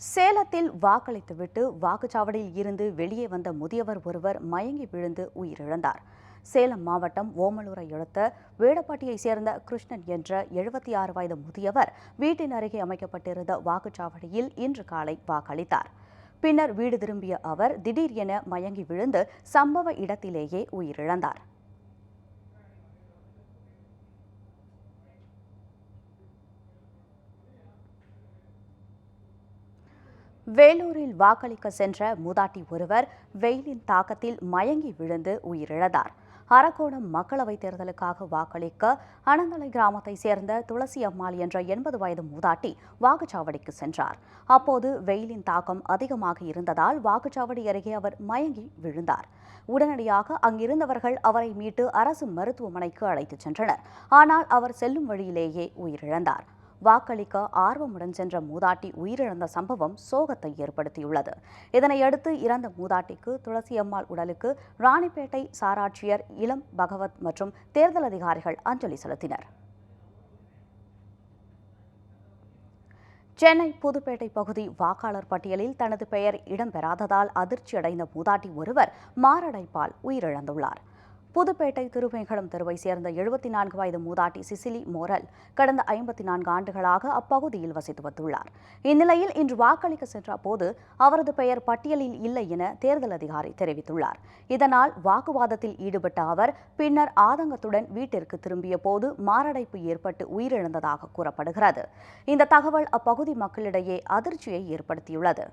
சேலத்தில் வாக்களித்துவிட்டு வாக்குச்சாவடியில் இருந்து வெளியே வந்த முதியவர் ஒருவர் மயங்கி விழுந்து உயிரிழந்தார். சேலம் மாவட்டம் ஓமலூரை அடுத்த வேடப்பட்டியைச் சேர்ந்த கிருஷ்ணன் என்ற 76 வயது முதியவர் வீட்டின் அருகே அமைக்கப்பட்டிருந்த வாக்குச்சாவடியில் இன்று காலை வாக்களித்தார். பின்னர் வீடு திரும்பிய அவர் திடீர் என மயங்கி விழுந்து சம்பவ இடத்திலேயே உயிரிழந்தார். வேலூரில் வாக்களிக்க சென்ற மூதாட்டி ஒருவர் வெயிலின் தாக்கத்தில் மயங்கி விழுந்து உயிரிழந்தார். அரக்கோணம் மக்களவைத் தேர்தலுக்காக வாக்களிக்க அனந்தலை கிராமத்தைச் சேர்ந்த துளசி அம்மாள் என்ற 80 வயது மூதாட்டி வாக்குச்சாவடிக்கு சென்றார். அப்போது வெயிலின் தாக்கம் அதிகமாக இருந்ததால் வாக்குச்சாவடி அருகே அவர் மயங்கி விழுந்தார். உடனடியாக அங்கிருந்தவர்கள் அவரை மீட்டு அரசு மருத்துவமனைக்கு அழைத்துச் சென்றனர். ஆனால் அவர் செல்லும் வழியிலேயே உயிரிழந்தார். வாக்களிக்க ஆர்வமுடன் சென்ற மூதாட்டி உயிரிழந்த சம்பவம் சோகத்தை ஏற்படுத்தியுள்ளது. இதனையடுத்து இறந்த மூதாட்டிக்கு துளசி அம்மாள் உடலுக்கு ராணிப்பேட்டை சாராட்சியர் இளம் பகவத் மற்றும் தேர்தல் அதிகாரிகள் அஞ்சலி செலுத்தினர். சென்னை புதுப்பேட்டை பகுதி வாக்காளர் பட்டியலில் தனது பெயர் இடம்பெறாததால் அதிர்ச்சியடைந்த மூதாட்டி ஒருவர் மாரடைப்பால் உயிரிழந்துள்ளார். புதுப்பேட்டை திருவேங்கடம் தெருவை சேர்ந்த 74 வயது மூதாட்டி சிசிலி மோரல் கடந்த 54 ஆண்டுகளாக அப்பகுதியில் வசித்து வந்துள்ளார். இந்நிலையில் இன்று வாக்களிக்க சென்ற போது அவரது பெயர் பட்டியலில் இல்லை என தேர்தல் அதிகாரி தெரிவித்துள்ளார். இதனால் வாக்குவாதத்தில் ஈடுபட்ட அவர் பின்னர் ஆதங்கத்துடன் வீட்டிற்கு திரும்பிய போது மாரடைப்பு ஏற்பட்டு உயிரிழந்ததாக கூறப்படுகிறது. இந்த தகவல் அப்பகுதி மக்களிடையே அதிர்ச்சியை ஏற்படுத்தியுள்ளது.